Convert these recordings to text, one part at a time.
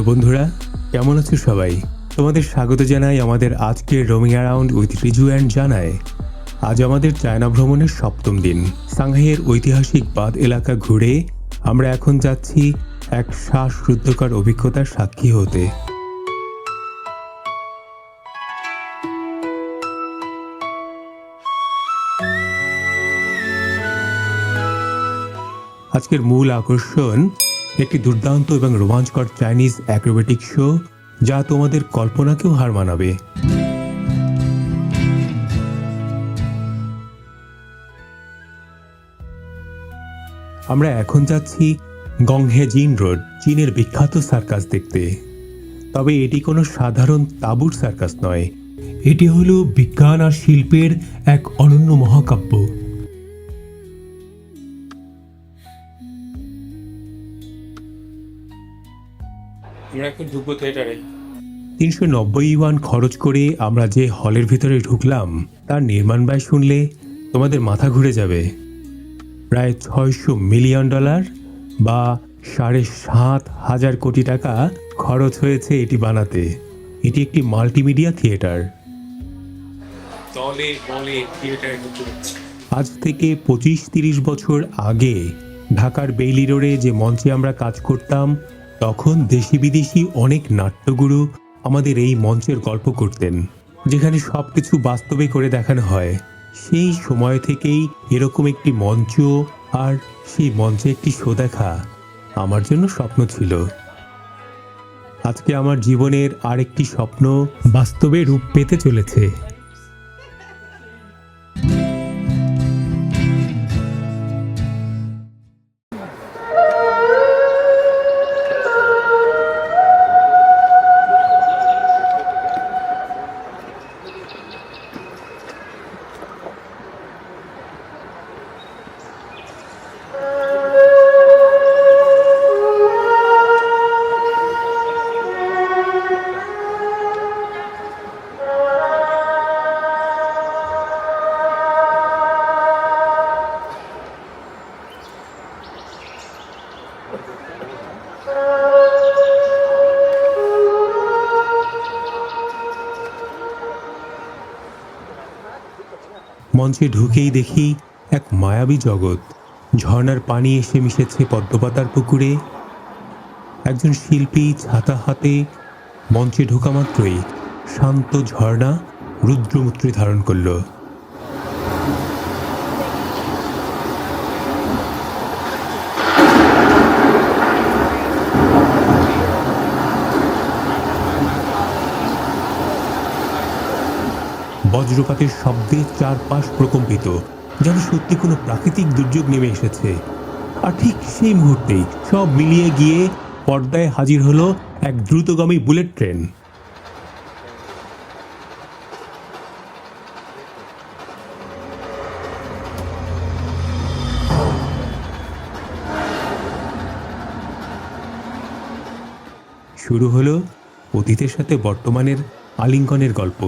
Hello বন্ধুরা, কেমন আছো সবাই? তোমাদের স্বাগত জানাই আমাদের আজকের roaming around with Riju and জানায়। আজ আমাদের চায়না ভ্রমণের 7ম দিন। সাংহাইয়ের ঐতিহাসিক বাঁধ এলাকা ঘুরে আমরা এখন যাচ্ছি এক শ্বাসরুদ্ধকর অভিজ্ঞতার সাক্ষী হতে। আজকের মূল আকর্ষণ একটি দুর্দান্ত এবং রোমাঞ্চকর চাইনিজ অ্যাক্রোবেটিক শো, যা তোমাদের কল্পনাকেও হার মানাবে। আমরা এখন যাচ্ছি গংহেজিন রোড, চীনের বিখ্যাত সার্কাস দেখতে। তবে এটি কোনো সাধারণ তাঁবুর সার্কাস নয়, এটি হলো বিজ্ঞান আর শিল্পের এক অনন্য মহাকাব্য। আমরা এখন ঢুকবো থিয়েটারে। 390 ইউয়ান খরচ করে আমরা যে হলের ভিতরে ঢুকলাম তার নির্মাণ ব্যয় শুনলে তোমাদের মাথা ঘুরে যাবে। প্রায় $600 মিলিয়ন বা 7,500 কোটি টাকা খরচ হয়েছে এটি বানাতে। এটি একটি মাল্টিমিডিয়া থিয়েটার। দলে বলে থিয়েটারে ঢুকতে হচ্ছে। আজ থেকে 25-30 বছর আগে ঢাকার বেইলি রোডে যে মঞ্চে আমরা কাজ করতাম, তখন দেশি বিদেশি অনেক নাট্যগুরু আমাদের এই মঞ্চের গল্প করতেন, যেখানে সবকিছু বাস্তবে করে দেখানো হয়। সেই সময় থেকেই এরকম একটি মঞ্চ আর সেই মঞ্চে একটি শো দেখা আমার জন্য স্বপ্ন ছিল। আজকে আমার জীবনের আরেকটি স্বপ্ন বাস্তবে রূপ পেতে চলেছে। মঞ্চে ঢুকেই দেখি এক মায়াবী জগৎ। ঝর্ণার পানি এসে মিশেছে পদ্মপাতার পুকুরে। একজন শিল্পী ছাতা হাতে মঞ্চে ঢোকা মাত্রই শান্ত ঝর্ণা রুদ্রমূর্তি ধারণ করল। বজ্রপাতের শব্দে চারপাশ প্রকম্পিত, যেন সত্যি কোনো প্রাকৃতিক দুর্যোগ নেমে এসেছে। আর ঠিক সেই মুহূর্তেই সব মিলিয়ে গিয়ে পর্দায় হাজির হলো এক দ্রুতগামী বুলেট ট্রেন। শুরু হলো অতীতের সাথে বর্তমানের আলিঙ্গনের গল্প।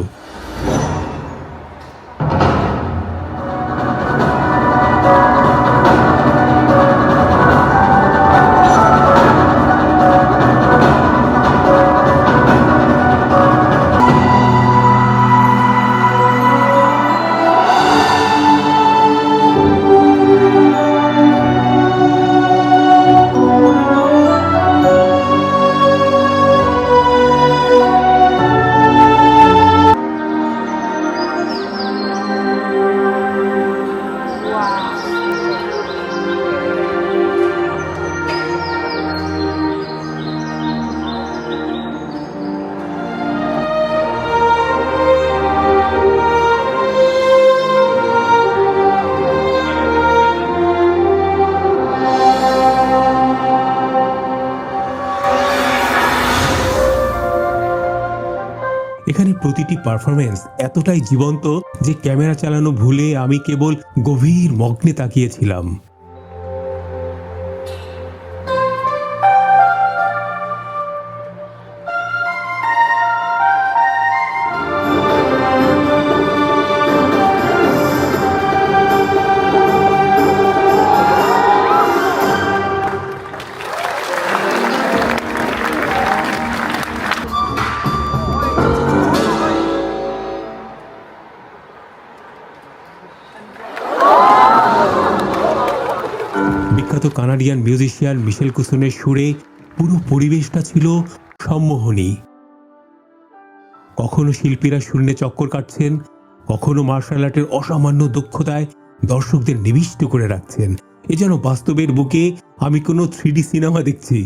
এখানে প্রতিটি পারফরমেন্স এতটাই জীবন্ত যে ক্যামেরা চালানো ভুলে আমি কেবল গভীর মগ্নে তাকিয়েছিলাম। বিখ্যাত কানাডিয়ান মিউজিশিয়ান মিশেল কুসনের সুরে পুরো পরিবেশটা ছিল সম্মোহনী। কখনো শিল্পীরা শূন্যে চক্কর কাটছেন, কখনো মার্শাল আর্টের অসামান্য দক্ষতায় দর্শকদের নিবিষ্ট করে রাখছেন। এ যেন বাস্তবের বুকে আমি কোনো 3D সিনেমা দেখছি।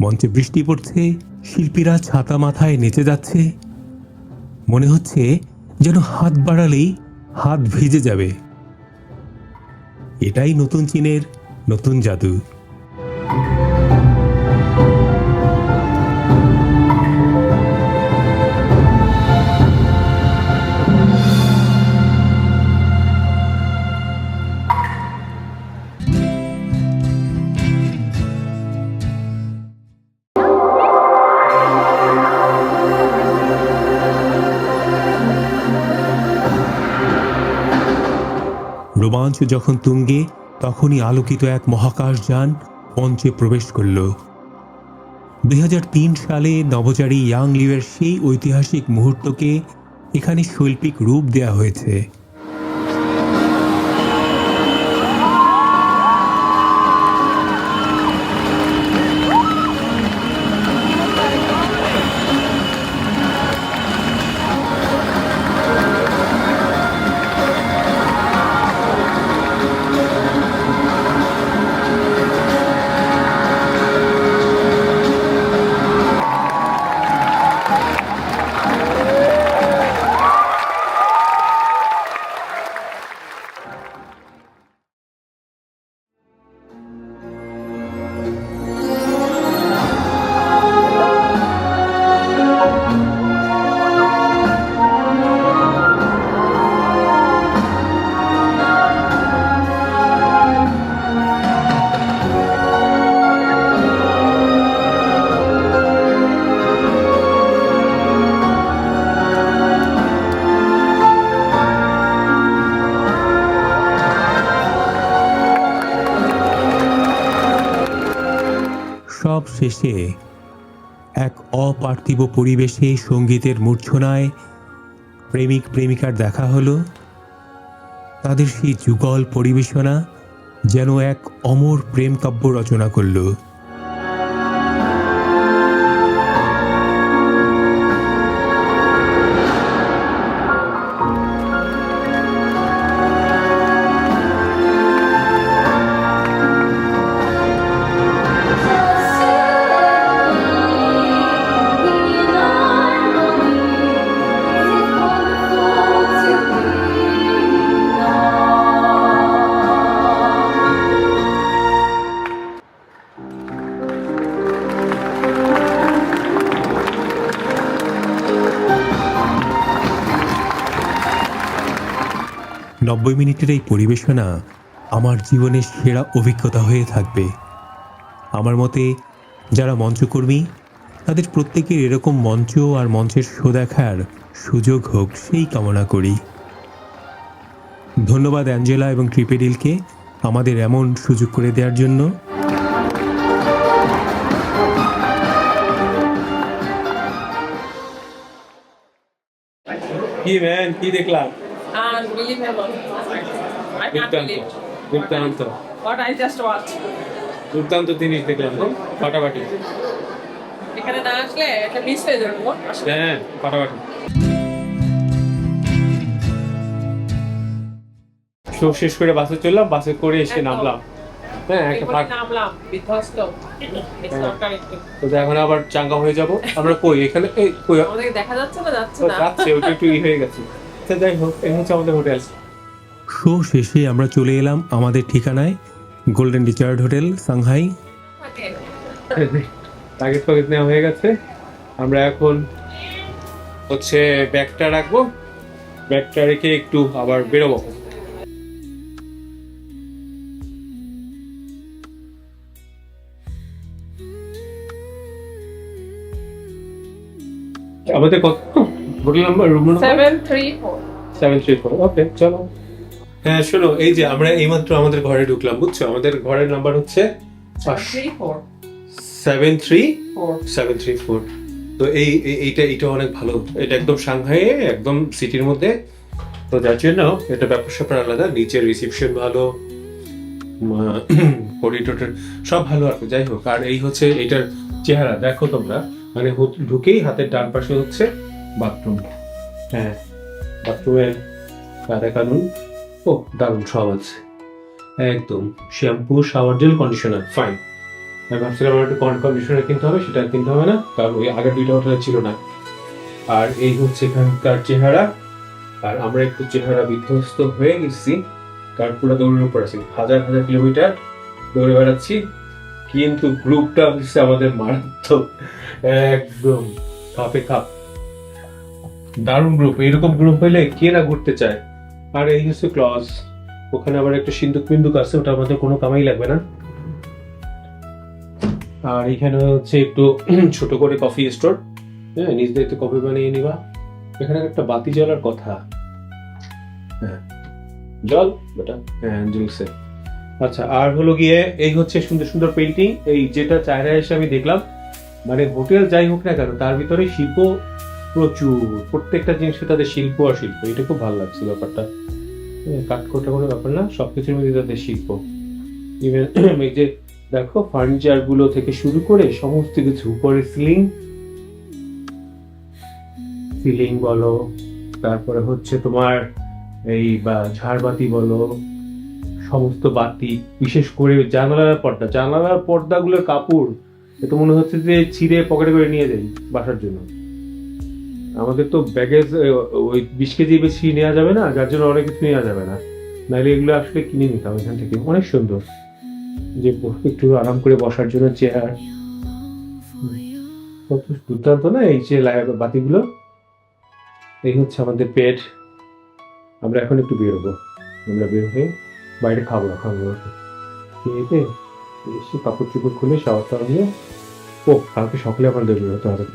মঞ্চে বৃষ্টি পড়ছে, শিল্পীরা ছাতা মাথায় নেচে যাচ্ছে। মনে হচ্ছে যেন হাত বাড়ালেই হাত ভিজে যাবে। এটাই নতুন চীনের নতুন জাদু। রোমাঞ্চ যখন তুঙ্গে, তখনই আলোকিত এক মহাকাশযান মঞ্চে প্রবেশ করল। 2003 সালে নভোচারী ইয়াং লিউয়ের সেই ঐতিহাসিক মুহূর্তকে এখানে শৈল্পিক রূপ দেয়া হয়েছে। সব শেষে এক অপার্থিব পরিবেশে সঙ্গীতের মূর্ছনায় প্রেমিক প্রেমিকার দেখা হলো। তাদের সেই যুগল পরিবেশনা যেন এক অমর প্রেম কাব্য রচনা করল। নব্বই মিনিটের এই পরিবেশনা আমার জীবনের সেরা অভিজ্ঞতা হয়ে থাকবে। আমার মতে যারা মঞ্চকর্মী তাদের প্রত্যেকের এরকম মঞ্চ আর মঞ্চের শো দেখার সুযোগ হোক, সেই কামনা করি। ধন্যবাদ অ্যাঞ্জেলা এবং ট্রিপেডিলকে আমাদের এমন সুযোগ করে দেওয়ার জন্য। কি ম্যান, কি দেখলাম? Unbelievable. I can't believe দুর্দান্ত what I just watched. দুর্দান্ত জিনিস দেখলাম, ফাটাফাটি। এখানে না আসলে এটা মিস হয়ে যাবে গো। আসলে হ্যাঁ ফাটাফাটি। শো শেষ করে বাসে চললাম, বাসে করে এসে একদম। নামলাম। হ্যাঁ একটা এরপরে ফাঁক। নামলাম বিধ্বস্ত। It's not correct. তো এখন আবার চাঙ্গা হয়ে যাব। আমরা কই এখানে এই কই আমাদেরকে দেখা যাচ্ছে না যাচ্ছে ও না। যাচ্ছে, ওটা একটু হয়ে গেছে। তো যাই হোক, এই হচ্ছে আমাদের হোটেল। শো শেষে আমরা চলে এলাম আমাদের ঠিকানায়, golden Richard hotel, Shanghai. Target ফাগেট নেওয়া হয়ে গেছে। আমরা এখন হচ্ছে ব্যাগটা রাখবো, ব্যাগটা রেখে একটু আবার বেরোবো। আমাদের কত হোটেল নাম্বার, রুম নাম্বার 734 734। ওকে চলো। হ্যাঁ শোনো, এই যে আমরা এইমাত্র আমাদের ঘরে ঢুকলাম, বুঝছো? আমাদের ঘরের নাম্বার হচ্ছে 734 734। তো এইটা অনেক ভালো, এটা একদম সাংহাইয়ে, একদম সিটির মধ্যে। তো যার জন্য এটা ব্যাপার স্যাপার আলাদা, নিচের রিসেপশন ভালো, করিডোর সব ভালো আর কি। যাই হোক, আর এই হচ্ছে এটার চেহারা দেখো তোমরা, মানে ঢুকেই হাতের ডান পাশে হচ্ছে বাথরুম। হ্যাঁ বাথরুমে কাদা কানুন, ও দারুণ সব আছে একদম। Shampoo, shower gel, conditioner, fine. আমি ভাবছিলাম আমার একটু কন্ডিশনার কিনতে হবে, সেটা কিনতে হবে না, কারণ ওই আগের দুইটা হোটেলে ছিল না। আর এই হচ্ছে এখানকার চেহারা। আর আমরা একটু চেহারা বিধ্বস্ত হয়ে গেছি, কারণ পুরো দৌড়ের উপর আছি, হাজার হাজার কিলোমিটার দৌড়ে বেড়াচ্ছি, কিন্তু গ্রুপটা হচ্ছে আমাদের মারাত্মক, একদম কাপে কাপ, দারুণ গ্রুপ। এরকম গ্রুপ হইলে কে না ঘুরতে চায়। আর এই হচ্ছে ক্লজ, ওখানে আবার একটা সিন্দুক বিন্দুক আছে, ওটা আমাদের কোনো কামাই লাগবে না। আর এখানে হচ্ছে একটু ছোট করে কফি স্টোর, হ্যাঁ নিজ দায়িত্বে কফি বানিয়ে নিবা। এখানে একটা বাতি জ্বলার কথা, হ্যাঁ জল বেটা, হ্যাঁ জ্বলছে। আচ্ছা, আর হলো গিয়ে এই হচ্ছে সুন্দর সুন্দর পেন্টিং, এই যেটা চায়না এসে আমি দেখলাম, মানে হোটেল যাই হোক না কেন তার ভিতরে শিল্প প্রচুর, প্রত্যেকটা জিনিসে তাদের শিল্প আর শিল্প, এটা খুব ভালো লাগছে ব্যাপারটা। কাঠখোট্টা কোনো ব্যাপার না, সবকিছুর মধ্যে তাদের শিল্প। ইভেন এই যে দেখো ফার্নিচার গুলো থেকে শুরু করে সমস্ত কিছু, উপরে সিলিং বলো, তারপরে হচ্ছে তোমার এই বা ঝাড়বাতি বলো, সমস্ত বাতি, বিশেষ করে জানালার পর্দাগুলোর কাপড়, এটা মনে হচ্ছে যে ছিঁড়ে পকেটে করে নিয়ে যাই বাসার জন্য। আমাদের তো ব্যাগেজ ওই 20 কেজি বেশি নেওয়া যাবে না, যার জন্য অনেক কিছু নেওয়া যাবে না, নাহলে এগুলো আসলে কিনে নিতাম এখান থেকে। অনেক সুন্দর, যে একটু আরাম করে বসার জন্য চেয়ার, কত দুর্দান্ত না এই যে বাতিগুলো। এই হচ্ছে আমাদের পেট। আমরা এখন একটু বেরোবো, আমরা বের হয়ে বাইরে খাবো খেয়ে এসে কাপড় চোপড় খুলে শাওয়ার টাওয়ার নিয়ে, ও কালকে সকালে আমাদের বেরোতে হবে।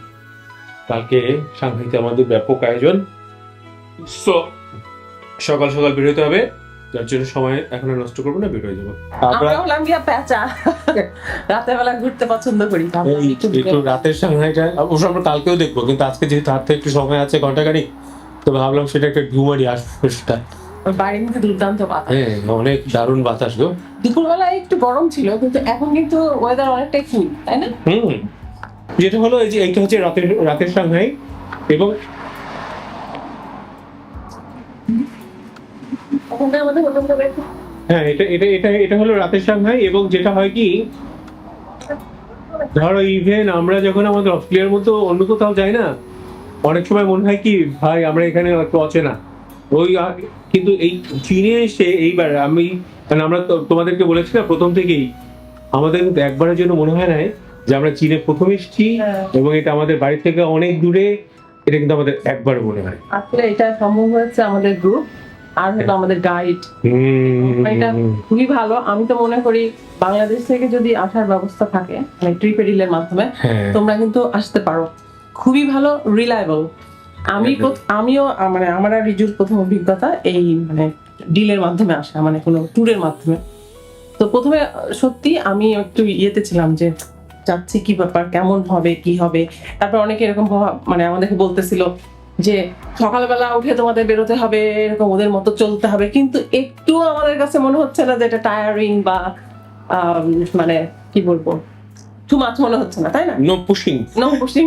কালকে সাংহাইতে আমাদের ব্যাপক আয়োজন, সো সকাল সকাল বেরোতে হবে, যার জন্য সময় এখন আর নষ্ট করবো না, বের হয়ে যাবো। আমরা হলাম গিয়া পেঁচা, রাতের বেলা ঘুরতে পছন্দ করি। একটু রাতের সাংহাইটা অবশ্য আমরা কালকেও দেখবো, কিন্তু আজকে যেহেতু হাতে একটু সময় আছে ঘন্টাখানি, তো ভাবলাম সেটা একটা ঘুমারি আসবো সেটা। বাইরে কিন্তু দুর্দান্ত বাতাস, হ্যাঁ অনেক দারুণ বাতাস গো। দুপুরবেলা একটু গরম ছিল, কিন্তু এখন কিন্তু ওয়েদার অনেকটাই কুল, তাই না? যেটা হলো এই যে এইটা হচ্ছে রাতের সাংহাই, এবং ওখানটা আমাদের হোটেলটা দেখো। হ্যাঁ এটা হলো রাতের সাংহাই। এবং যেটা হয় কি, ধরো ইভেন আমরা যখন আমাদের অস্ট্রেলিয়ার মতো অন্য কোথাও যাই না, অনেক সময় মনে হয় কি ভাই আমরা এখানে একটু অচেনা, ওই কিন্তু এই চীনে এসে এইবার মানে আমরা তোমাদেরকে বলেছি না প্রথম থেকেই, আমাদের কিন্তু একবারের জন্য মনে হয় না যে আমরা চীনে প্রথম এসেছি এবং এটা আমাদের বাড়ি থেকে অনেক দূরে, এটা কিন্তু আমাদের একবার মনে হয়। আসলে এটা সম্ভব হয়েছে আমাদের গ্রুপ আর হলো আমাদের গাইড, এটা খুবই ভালো। আমি তো মনে করি বাংলাদেশ থেকে যদি আসার ব্যবস্থা থাকে মানে ট্রিপ ডিলের মাধ্যমে, তোমরা কিন্তু আসতে পারো, খুবই ভালো, রিলায়েবল। আমিও মানে আমার আর রিজুর প্রথম অভিজ্ঞতা এই মানে ডিলের মাধ্যমে আসা, মানে কোনো ট্যুরের মাধ্যমে। তো প্রথমে সত্যি আমি একটু ইয়েতে ছিলাম যে যাচ্ছি কি ব্যাপার, কেমন হবে কি হবে। তারপর অনেকে এরকম মানে আমাদেরকে বলতেছিল যে সকালবেলা উঠে তোমাদের বেরোতে হবে, এরকম ওদের মতো চলতে হবে, কিন্তু একটু আমাদের কাছে মনে হচ্ছে না যে এটা টায়ারিং বা মানে কি বলবো, টু মাচ মনে হচ্ছে না, তাই না? No pushing. No pushing.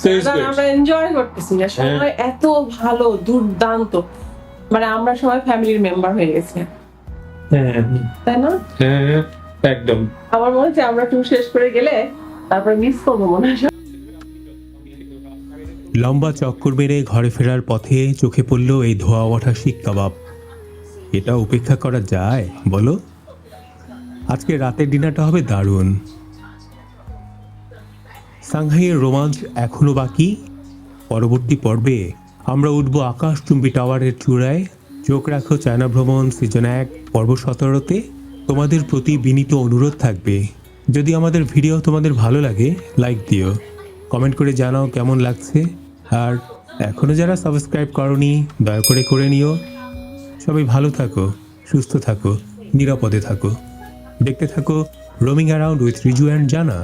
So it's good. আমরা এনজয় করতেছি, সময় এত ভালো, দুর্দান্ত, মানে আমরা সবাই ফ্যামিলির মেম্বার হয়ে গেছি, হ্যাঁ তাই না? হ্যাঁ একদম। আমার মনে হচ্ছে আমরা ট্যুর শেষ করে গেলে তারপরে মিস করবো মনে হয়। লম্বা চক্কর মেরে ঘরে ফেরার পথে চোখে পড়ল এই ধোয়া ওঠা শিক কাবাব। এটা উপেক্ষা করা যায় বলো? আজকে রাতের ডিনারটা হবে দারুণ। সাংহাইয়ের রোমাঞ্চ এখনো বাকি। পরবর্তী পর্বে আমরা উঠব আকাশচুম্বী টাওয়ারের চূড়ায়। চোখ রাখো চায়না ভ্রমণ সিজন 1 পর্ব 17-তে। তোমাদের প্রতি বিনীত অনুরোধ থাকবে, যদি আমাদের ভিডিও তোমাদের ভালো লাগে লাইক দিও, কমেন্ট করে জানাও কেমন লাগছে। আর এখনও যারা সাবস্ক্রাইব করনি দয়া করে করে নিও। সবাই ভালো থাকো, সুস্থ থাকো, নিরাপদে থাকো। দেখতে থাকো roaming around with Riju and জানা।